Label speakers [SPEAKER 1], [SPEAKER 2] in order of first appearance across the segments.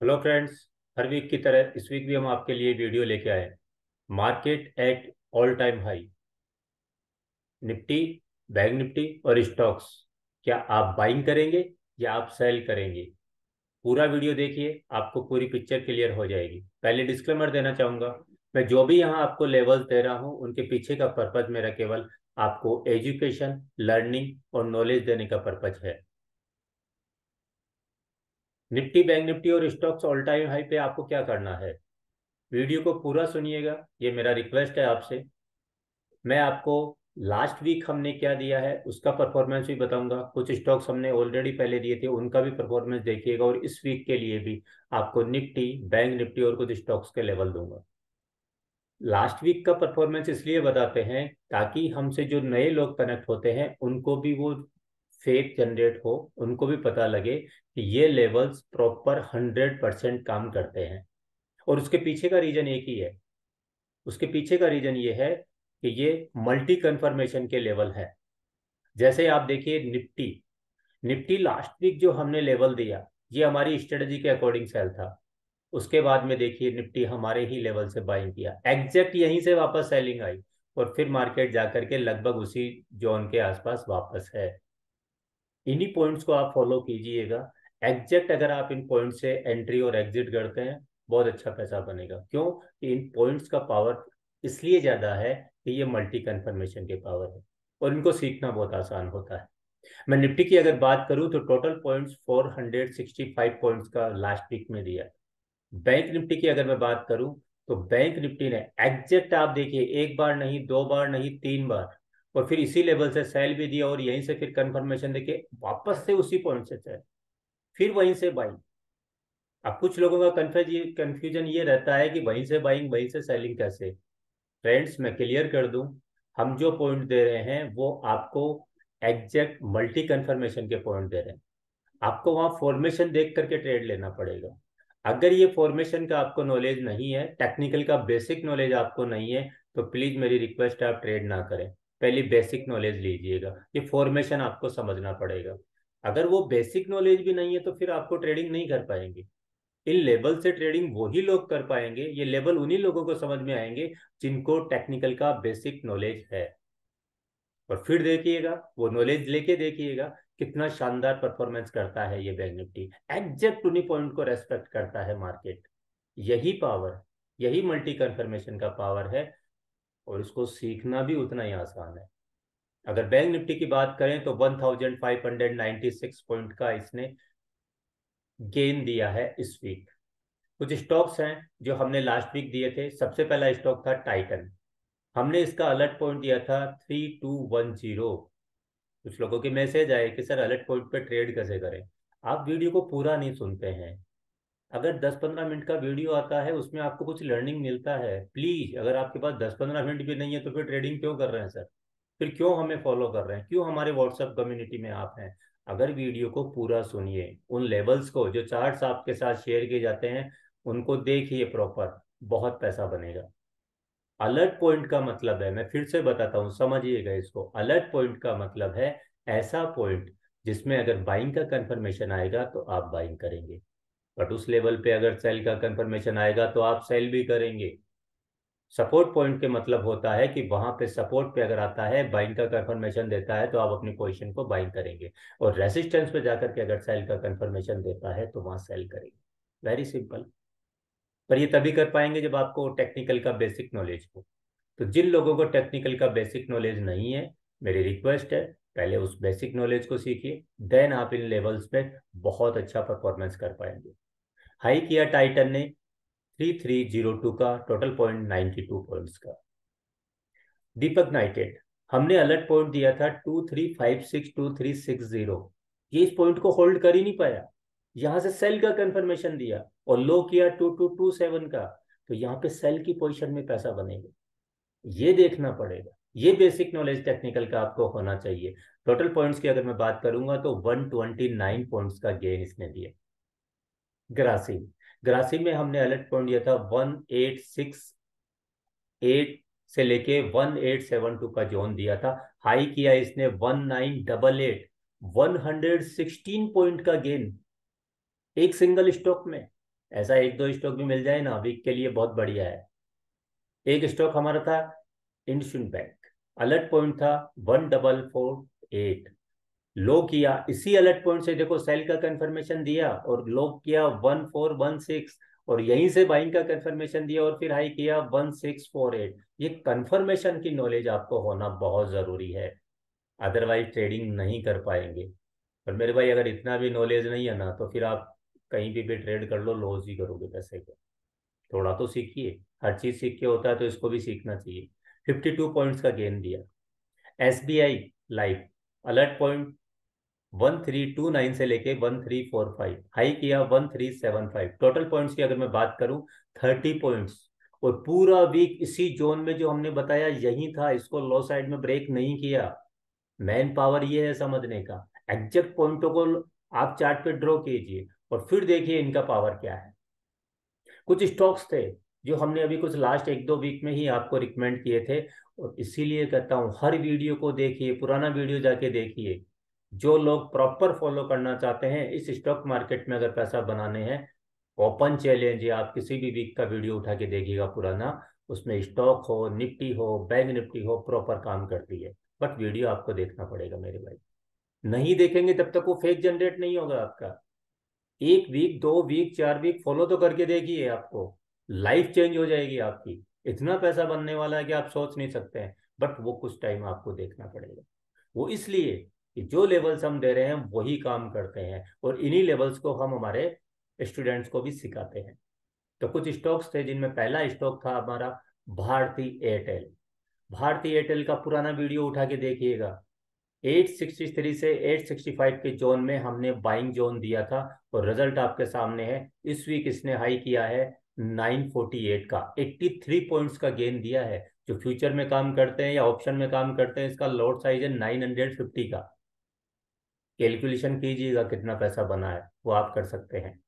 [SPEAKER 1] Hello friends. हर week की तरह इस वीक भी हम आपके लिए वीडियो लेके आए। Market at all time high. Nifty, bank Nifty और स्टॉक्स, क्या आप बाइंग करेंगे या आप सेल करेंगे? पूरा वीडियो देखिए, आपको पूरी पिक्चर क्लियर हो जाएगी। पहले डिस्क्लेमर देना चाहूंगा, मैं जो भी यहाँ आपको लेवल्स दे रहा हूँ उनके पीछे का पर्पज मेरा केवल आपको एजुकेशन, लर्निंग और नॉलेज देने का पर्पज है। निफ्टी, बैंक निफ्टी और स्टॉक्स ऑल टाइम हाई पे आपको क्या करना है? वीडियो को पूरा सुनिएगा, ये मेरा रिक्वेस्ट है आपसे। मैं आपको लास्ट वीक हमने क्या दिया है उसका परफॉर्मेंस भी बताऊंगा। कुछ स्टॉक्स हमने ऑलरेडी पहले दिए थे, उनका भी परफॉर्मेंस देखिएगा। और इस वीक के लिए भी आपको निफ्टी, बैंक निफ्टी और कुछ स्टॉक्स के लेवल दूंगा। लास्ट वीक का परफॉर्मेंस इसलिए बताते हैं ताकि हमसे जो नए लोग कनेक्ट होते हैं उनको भी वो फेक जनरेट हो, उनको भी पता लगे कि ये लेवल्स प्रॉपर 100% काम करते हैं। और उसके पीछे का रीजन एक ही है। उसके पीछे का रीजन ये है कि ये मल्टी कंफर्मेशन के लेवल है। जैसे आप देखिए निफ्टी, निफ्टी लास्ट वीक जो हमने लेवल दिया, ये हमारी स्ट्रेटजी के अकॉर्डिंग सेल था। उसके बाद में देखिए निफ्टी हमारे ही लेवल से बाइंग किया, एग्जैक्ट यहीं से वापस सेलिंग आई और फिर मार्केट जाकर के लगभग उसी जोन के आसपास वापस है। इन्हीं पॉइंट्स को आप फॉलो कीजिएगा। एग्जैक्ट अगर आप इन पॉइंट से एंट्री और एग्जिट करते हैं, बहुत अच्छा पैसा बनेगा। क्यों? कि इन पॉइंट्स का पावर इसलिए ज्यादा है कि ये मल्टी कन्फर्मेशन के पावर है और इनको सीखना बहुत आसान होता है। मैं निफ्टी की अगर बात करूं तो टोटल पॉइंट्स 465 पॉइंट्स का लास्ट वीक में दिया। बैंक निफ्टी की अगर मैं बात करूं तो बैंक निफ्टी ने एग्जैक्ट, आप देखिए, एक बार नहीं, दो बार नहीं, तीन बार, और फिर इसी लेवल से सेल भी दिया और यहीं से फिर कंफर्मेशन देके वापस से उसी पॉइंट से सेल, फिर वहीं से बाइंग। अब कुछ लोगों का कंफ्यूजन ये रहता है कि वहीं से बाइंग वहीं से सेलिंग कैसे। फ्रेंड्स, मैं क्लियर कर दूं, हम जो पॉइंट दे रहे हैं वो आपको एग्जैक्ट मल्टी कंफर्मेशन के पॉइंट दे रहे हैं। आपको वहां फॉर्मेशन देख करके ट्रेड लेना पड़ेगा। अगर ये फॉर्मेशन का आपको नॉलेज नहीं है, टेक्निकल का बेसिक नॉलेज आपको नहीं है, तो प्लीज मेरी रिक्वेस्ट है आप ट्रेड ना करें। पहले बेसिक नॉलेज लीजिएगा, ये फॉर्मेशन आपको समझना पड़ेगा। अगर वो बेसिक नॉलेज भी नहीं है तो फिर आपको ट्रेडिंग नहीं कर पाएंगे। इन लेवल से ट्रेडिंग वही लोग कर पाएंगे, ये लेवल उन्हीं लोगों को समझ में आएंगे जिनको टेक्निकल का बेसिक नॉलेज है। और फिर देखिएगा, वो नॉलेज लेके देखिएगा कितना शानदार परफॉर्मेंस करता है ये बैंक निफ्टी। एग्जैक्ट उन्हीं पॉइंट को रेस्पेक्ट करता है मार्केट। यही पावर, यही मल्टी कंफर्मेशन का पावर है और इसको सीखना भी उतना ही आसान है। अगर बैंक निफ्टी की बात करें तो 1596 पॉइंट का इसने गेन दिया है इस वीक। कुछ स्टॉक्स हैं जो हमने लास्ट वीक दिए थे। सबसे पहला स्टॉक था टाइटन। हमने इसका अलर्ट पॉइंट दिया था 3210। कुछ लोगों के मैसेज आए कि सर अलर्ट पॉइंट पे ट्रेड कैसे करें। आप वीडियो को पूरा नहीं सुनते हैं। अगर 10-15 मिनट का वीडियो आता है उसमें आपको कुछ लर्निंग मिलता है, प्लीज, अगर आपके पास 10-15 मिनट भी नहीं है तो फिर ट्रेडिंग क्यों कर रहे हैं सर? फिर क्यों हमें फॉलो कर रहे हैं? क्यों हमारे व्हाट्सएप कम्युनिटी में आप हैं? अगर वीडियो को पूरा सुनिए, उन लेवल्स को जो चार्ट्स आपके साथ शेयर किए जाते हैं उनको देखिए प्रॉपर, बहुत पैसा बनेगा। अलर्ट पॉइंट का मतलब है, मैं फिर से बताता हूं, समझिएगा इसको। अलर्ट पॉइंट का मतलब है ऐसा पॉइंट जिसमें अगर बाइंग का कंफर्मेशन आएगा तो आप बाइंग करेंगे, बट उस लेवल पे अगर सेल का कंफर्मेशन आएगा तो आप सेल भी करेंगे। सपोर्ट पॉइंट के मतलब होता है कि वहां पे सपोर्ट पे अगर आता है, बाइंग का कंफर्मेशन देता है तो आप अपनी पोजीशन को बाइंग करेंगे। और रेसिस्टेंस पे जाकर के अगर सेल का कंफर्मेशन देता है तो वहां सेल करेंगे। Very simple. पर ये तभी कर पाएंगे जब आपको टेक्निकल का बेसिक नॉलेज हो। तो जिन लोगों को टेक्निकल का बेसिक नॉलेज नहीं है, मेरी रिक्वेस्ट है पहले उस बेसिक नॉलेज को सीखिए, देन आप इन लेवल्स पे बहुत अच्छा परफॉर्मेंस कर पाएंगे। हाई किया टाइटन ने 3302 का, टोटल पॉइंट 92 पॉइंट्स का। दीपक नाइटेड, हमने अलर्ट पॉइंट दिया था 2356 2360। ये इस पॉइंट को होल्ड कर ही नहीं पाया, यहां से सेल का कंफर्मेशन दिया और लो किया 2227 का। तो यहाँ पे सेल की पोजीशन में पैसा बनेगा, ये देखना पड़ेगा। ये बेसिक नॉलेज टेक्निकल का आपको होना चाहिए। टोटल पॉइंट्स की अगर मैं बात करूंगा तो 129 पॉइंट्स का गेन इसने दिया। ग्रासिम, ग्रासिम में हमने अलर्ट पॉइंट दिया था 1868 से लेके 1872 का जोन दिया था। हाई किया इसने 1988, 116 पॉइंट का गेन एक सिंगल स्टॉक में। ऐसा एक दो स्टॉक भी मिल जाए ना वीक के लिए बहुत बढ़िया है। एक स्टॉक हमारा था इंडसइंड बैंक, अलर्ट पॉइंट था 1448, लो किया, इसी अलर्ट पॉइंट से देखो सेल का कंफर्मेशन दिया और लो किया 1416, और यहीं से बाइंग का कंफर्मेशन दिया और फिर हाई किया 1648। ये कंफर्मेशन की नॉलेज आपको होना बहुत जरूरी है, अदरवाइज ट्रेडिंग नहीं कर पाएंगे। और मेरे भाई अगर इतना भी नॉलेज नहीं है ना तो फिर आप कहीं भी ट्रेड कर लो, लॉस ही करोगे पैसे को। थोड़ा तो सीखिए, हर चीज सीख के होता है तो इसको भी सीखना चाहिए। 52 पॉइंट्स का गेन दिया। एसबीआई लाइफ, अलर्ट पॉइंट 1329 से लेके 1345, हाई किया 1375। टोटल पॉइंट्स की अगर मैं बात करूं 30 पॉइंट्स, और पूरा वीक इसी जोन में जो हमने बताया यही था, इसको लो साइड में ब्रेक नहीं किया। मैन पावर ये है समझने का, एग्जैक्ट पॉइंटों को आप चार्ट पे ड्रॉ कीजिए और फिर देखिए इनका पावर क्या है। कुछ स्टॉक्स थे जो हमने अभी कुछ लास्ट एक दो वीक में ही आपको रिकमेंड किए थे, और इसीलिए कहता हूँ हर वीडियो को देखिए, पुराना वीडियो जाके देखिए। जो लोग प्रॉपर फॉलो करना चाहते हैं इस स्टॉक मार्केट में अगर पैसा बनाने हैं, ओपन चैलेंज है, आप किसी भी वीक का वीडियो उठा के देखिएगा पुराना, उसमें स्टॉक हो, निफ्टी हो, बैंक निफ्टी हो, प्रॉपर काम करती है। बट वीडियो आपको देखना पड़ेगा मेरे भाई, नहीं देखेंगे तब तक वो फेक जनरेट नहीं होगा आपका। एक वीक, दो वीक, चार वीक फॉलो तो करके देखिए, आपको लाइफ चेंज हो जाएगी आपकी। इतना पैसा बनने वाला है कि आप सोच नहीं सकते हैं। बट वो कुछ टाइम आपको देखना पड़ेगा। वो इसलिए कि जो लेवल्स हम दे रहे हैं वही काम करते हैं, और इन्हीं लेवल्स को हम हमारे स्टूडेंट्स को भी सिखाते हैं। तो कुछ स्टॉक्स थे जिनमें पहला स्टॉक था हमारा भारती एयरटेल। भारती एयरटेल का पुराना वीडियो उठा के देखिएगा। 863 से 865 के जोन में हमने बाइंग जोन दिया था, और रिजल्ट आपके सामने है। इस वीक इसने हाई किया है 948 का, 83 पॉइंट्स का गेन दिया है। जो फ्यूचर में काम करते हैं या ऑप्शन में काम करते हैं, इसका लॉट साइज है 950 का। कैलकुलेशन कीजिएगा कितना पैसा बना है, वो आप कर सकते हैं।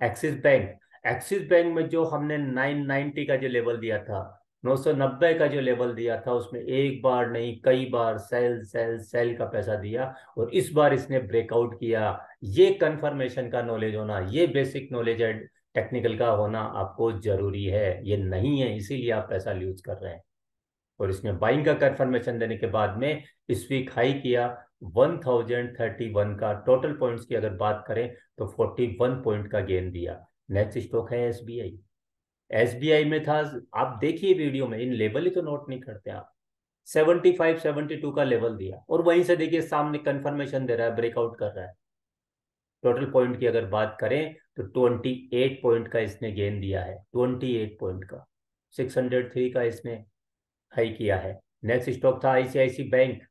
[SPEAKER 1] एक्सिस बैंक, एक्सिस बैंक में जो हमने 990 का जो लेवल दिया था, 990 का जो लेवल दिया था, उसमें एक बार नहीं कई बार सेल सेल सेल का पैसा दिया, और इस बार इसने ब्रेकआउट किया। ये कंफर्मेशन का नॉलेज होना, ये बेसिक नॉलेज है, टेक्निकल का होना आपको जरूरी है। ये नहीं है इसीलिए आप पैसा लूज कर रहे हैं। और इसने बाइंग का कंफर्मेशन देने के बाद में इस वीक हाई किया 1031 का। टोटल पॉइंट्स की अगर बात करें तो 41 पॉइंट का गेन दिया। नेक्स्ट स्टॉक है एसबीआई। एसबीआई में था, आप देखिए वीडियो में, इन लेवल ही तो नोट नहीं करते आप। 75 72 का लेवल दिया, और वहीं से देखिए सामने कंफर्मेशन दे रहा है, ब्रेकआउट कर रहा है। टोटल पॉइंट की अगर बात करें तो 28 पॉइंट का इसने गेन दिया है, 28 पॉइंट का। 603 का इसने हाई किया है। नेक्स्ट स्टॉक था आईसीआईसी बैंक।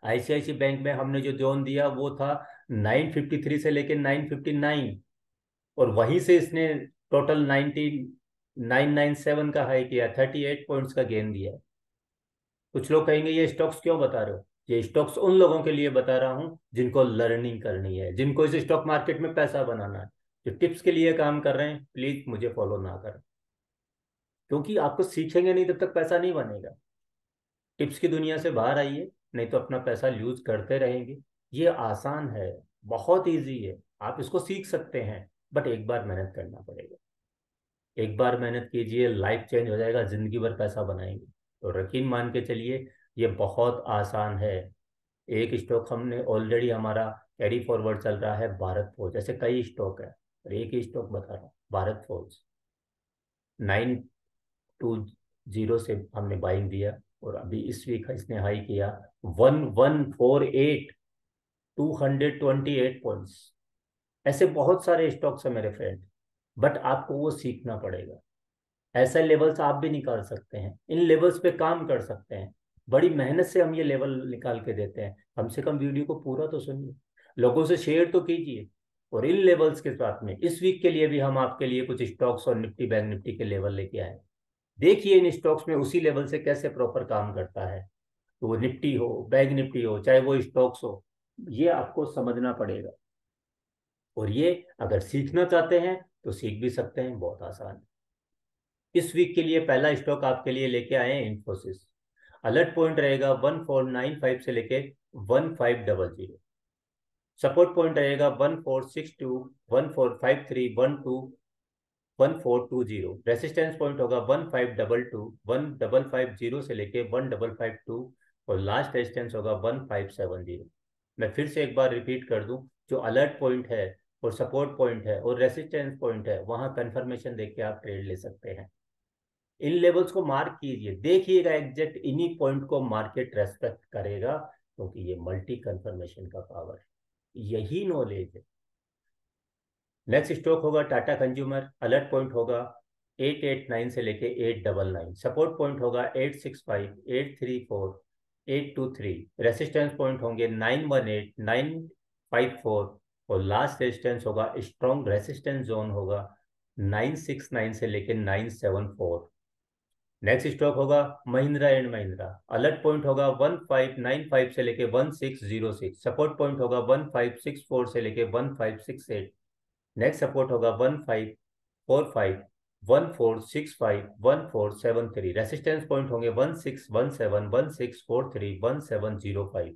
[SPEAKER 1] आईसीआईसी बैंक में हमने जो जोन दिया वो था 953 से लेके 959, और वहीं से इसने टोटल 19997 का हाई किया, 38 पॉइंट्स का गेन दिया। कुछ लोग कहेंगे ये स्टॉक्स क्यों बता रहे हो? ये स्टॉक्स उन लोगों के लिए बता रहा हूं जिनको लर्निंग करनी है, जिनको इस स्टॉक मार्केट में पैसा बनाना है। जो टिप्स के लिए काम कर रहे हैं प्लीज मुझे फॉलो ना करें, क्योंकि आपको सीखेंगे नहीं तब तक पैसा नहीं बनेगा। टिप्स की दुनिया से बाहर आइए, नहीं तो अपना पैसा यूज करते रहेंगे। ये आसान है, बहुत इजी है, आप इसको सीख सकते हैं, बट एक बार मेहनत करना पड़ेगा। एक बार मेहनत कीजिए, लाइफ चेंज हो जाएगा, जिंदगी भर पैसा बनाएंगे। तो यकीन मान के चलिए, ये बहुत आसान है। एक स्टॉक हमने ऑलरेडी, हमारा कैरी फॉरवर्ड चल रहा है भारत फोर्ज, ऐसे कई स्टॉक है, और एक ही स्टॉक बता रहा हूँ, भारत फोर्ज। 920 से हमने बाइंग दिया, और अभी इस वीक इसने हाई किया 1148, 228 पॉइंट्स। ऐसे बहुत सारे स्टॉक्स हैं मेरे फ्रेंड, बट आपको वो सीखना पड़ेगा। ऐसे लेवल्स आप भी निकाल सकते हैं, इन लेवल्स पे काम कर सकते हैं। बड़ी मेहनत से हम ये लेवल निकाल के देते हैं। कम से कम वीडियो को पूरा तो सुनिए, लोगों से शेयर तो कीजिए। और इन लेवल्स के साथ में इस वीक के लिए भी हम आपके लिए कुछ स्टॉक्स और निफ्टी बैंक निफ्टी के लेवल लेके आए। देखिए इन स्टॉक्स में उसी लेवल से कैसे प्रॉपर काम करता है। तो वो निफ्टी हो, बैंक निफ्टी हो, चाहे वो स्टॉक्स हो, ये आपको समझना पड़ेगा। और ये अगर सीखना चाहते हैं तो सीख भी सकते हैं, बहुत आसान है। इस वीक के लिए पहला स्टॉक आपके लिए लेके आए हैं इंफोसिस। अलर्ट पॉइंट रहेगा 1495 से लेके 1500। सपोर्ट पॉइंट रहेगा 1462, 1453, 12, 1420। रेसिस्टेंस पॉइंट होगा 1522, 1550 से लेके 1552 और लास्ट रेजिस्टेंस होगा 1570। मैं फिर से एक बार रिपीट कर दूं, जो अलर्ट पॉइंट है और सपोर्ट पॉइंट है और रेसिस्टेंस पॉइंट है, वहां कंफर्मेशन देख के आप ट्रेड ले सकते हैं। इन लेवल्स को मार्क कीजिए, देखिएगा एग्जैक्ट इन्हीं पॉइंट को मार्केट रेस्पेक्ट करेगा, क्योंकि ये मल्टी कंफर्मेशन का पावर है, यही नॉलेज है। नेक्स्ट स्टॉक होगा टाटा कंज्यूमर। अलर्ट पॉइंट होगा 889 से लेके 899। सपोर्ट पॉइंट होगा 865, 834, 823। रेसिस्टेंस पॉइंट होंगे 918, 954 और लास्ट रेजिस्टेंस होगा, स्ट्रॉन्ग रेसिस्टेंस जोन होगा 969 से लेके 974। नेक्स्ट स्टॉक होगा Mahindra and Mahindra. Alert point होगा 1595 से लेके 1606। सपोर्ट पॉइंट होगा 1564 से लेके 1568। नेक्स्ट सपोर्ट होगा 1545, 1465, 1473। रेसिस्टेंस पॉइंट होंगे 1617, 1643, 1705।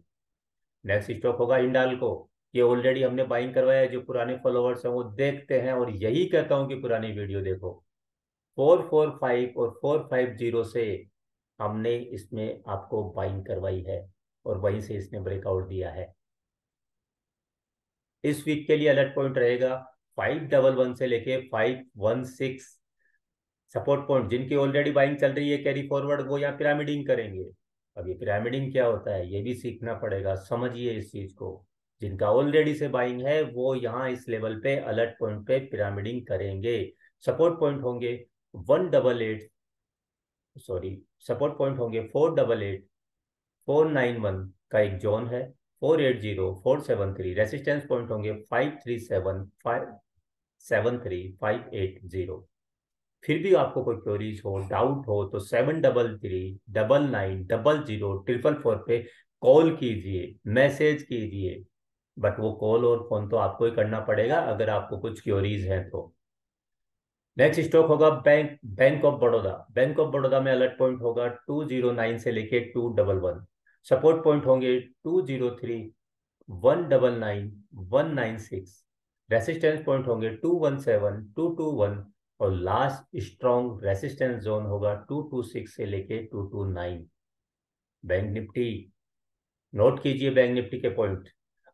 [SPEAKER 1] नेक्स्ट स्टॉक होगा हिंडाल्को। ये ऑलरेडी हमने बाइंग करवाया है, जो पुराने फॉलोवर्स हैं वो देखते हैं, और यही कहता हूं कि पुरानी वीडियो देखो। 445 और 450 से हमने इसमें आपको बाइंग करवाई है और वहीं से इसने ब्रेकआउट दिया है। इस वीक के लिए अलर्ट पॉइंट रहेगा 511 से लेके 516। सपोर्ट पॉइंट जिनकी ऑलरेडी बाइंग चल रही है कैरी फॉरवर्ड, वो यहाँ पिरामिडिंग करेंगे। अब ये पिरामिडिंग क्या होता है ये भी सीखना पड़ेगा, समझिए इस चीज को। जिनका ऑलरेडी से बाइंग है वो यहाँ इस लेवल पे अलर्ट पॉइंट पे पिरामिडिंग करेंगे। सपोर्ट पॉइंट होंगे 188, सॉरी, सपोर्ट पॉइंट होंगे 488, 491 का एक जोन है, 480, 473। रेसिस्टेंस पॉइंट होंगे 537, 573, 580। फिर भी आपको कोई क्वेरीज हो, डाउट हो, तो 7339990044 पे कॉल कीजिए, मैसेज कीजिए। बट वो कॉल और फोन तो आपको ही करना पड़ेगा अगर आपको कुछ क्वेरीज हैं तो। नेक्स्ट स्टॉक होगा bank of Baroda. Bank of Baroda में अलर्ट पॉइंट होगा 209 से लेके 211। सपोर्ट पॉइंट होंगे 203, 199, 196। रेसिस्टेंस पॉइंट होंगे 217, 221 और लास्ट स्ट्रॉन्ग रेसिस्टेंस जोन होगा 226 से लेके 229। बैंक निफ्टी, नोट कीजिए बैंक निफ्टी के पॉइंट।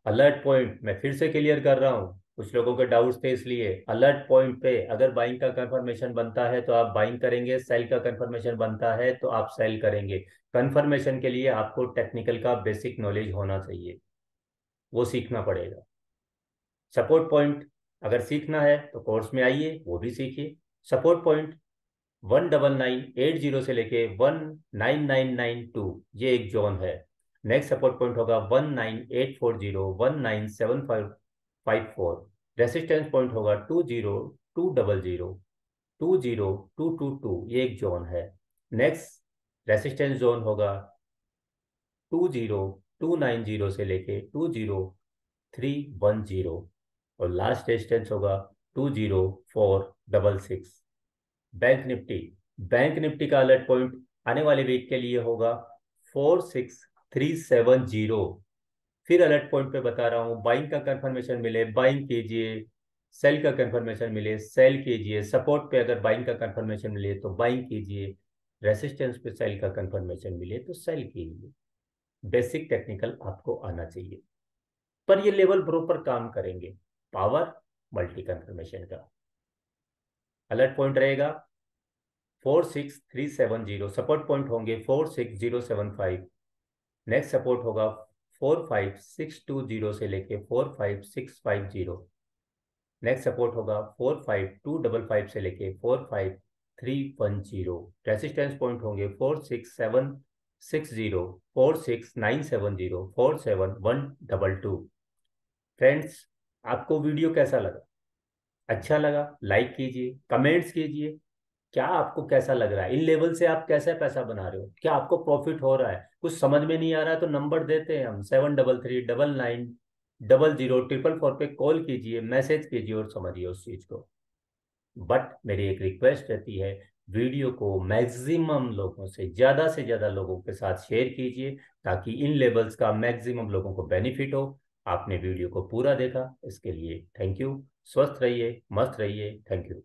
[SPEAKER 1] अलर्ट पॉइंट मैं फिर से क्लियर कर रहा हूँ, कुछ लोगों के डाउट्स थे इसलिए। अलर्ट पॉइंट पे अगर बाइंग का कंफर्मेशन बनता है तो आप बाइंग करेंगे, सेल का कंफर्मेशन बनता है तो आप सेल करेंगे। कंफर्मेशन के लिए आपको टेक्निकल का बेसिक नॉलेज होना चाहिए, वो सीखना पड़ेगा। सपोर्ट पॉइंट अगर सीखना है तो कोर्स में आइए, वो भी सीखिए। सपोर्ट पॉइंट 19980 से लेके 19992, ये एक जोन है। नेक्स्ट सपोर्ट पॉइंट होगा 19840, 197554। रेसिस्टेंस पॉइंट होगा 20200, 20222, ये एक जोन है। नेक्स्ट रेसिस्टेंस जोन होगा 20290 से लेके 20310 और लास्ट रेजिस्टेंस होगा 20466। बैंक निफ्टी, बैंक निफ्टी का अलर्ट पॉइंट आने वाले वीक के लिए होगा 46370। फिर अलर्ट पॉइंट पे बता रहा हूँ, बाइंग का कंफर्मेशन मिले बाइंग कीजिए, सेल का कंफर्मेशन मिले सेल कीजिए। सपोर्ट पे अगर बाइंग का कंफर्मेशन मिले तो बाइंग कीजिए, रेसिस्टेंस पे सेल का कंफर्मेशन मिले तो सेल कीजिए। बेसिक टेक्निकल आपको आना चाहिए, पर ये लेवल प्रॉपर काम करेंगे। पावर मल्टी कंफर्मेशन का अलर्ट पॉइंट रहेगा 46370। सपोर्ट पॉइंट होंगे 46075। नेक्स्ट सपोर्ट होगा 45620 से लेके 45650। नेक्स्ट सपोर्ट होगा 45255 से लेके 45310। रेसिस्टेंस पॉइंट होंगे 46760, 46970, 47122। फ्रेंड्स, आपको वीडियो कैसा लगा? अच्छा लगा लाइक कीजिए, कमेंट्स कीजिए। क्या आपको कैसा लग रहा है, इन लेवल से आप कैसे पैसा बना रहे हो, क्या आपको प्रॉफिट हो रहा है? कुछ समझ में नहीं आ रहा है तो नंबर देते हैं हम, 7339990044 पे कॉल कीजिए, मैसेज कीजिए और समझिए उस चीज को। बट मेरी एक रिक्वेस्ट रहती है, वीडियो को मैक्सिमम लोगों से ज़्यादा लोगों के साथ शेयर कीजिए, ताकि इन लेवल्स का मैक्सिमम लोगों को बेनिफिट हो। आपने वीडियो को पूरा देखा, इसके लिए थैंक यू। स्वस्थ रहिए, मस्त रहिए, थैंक यू।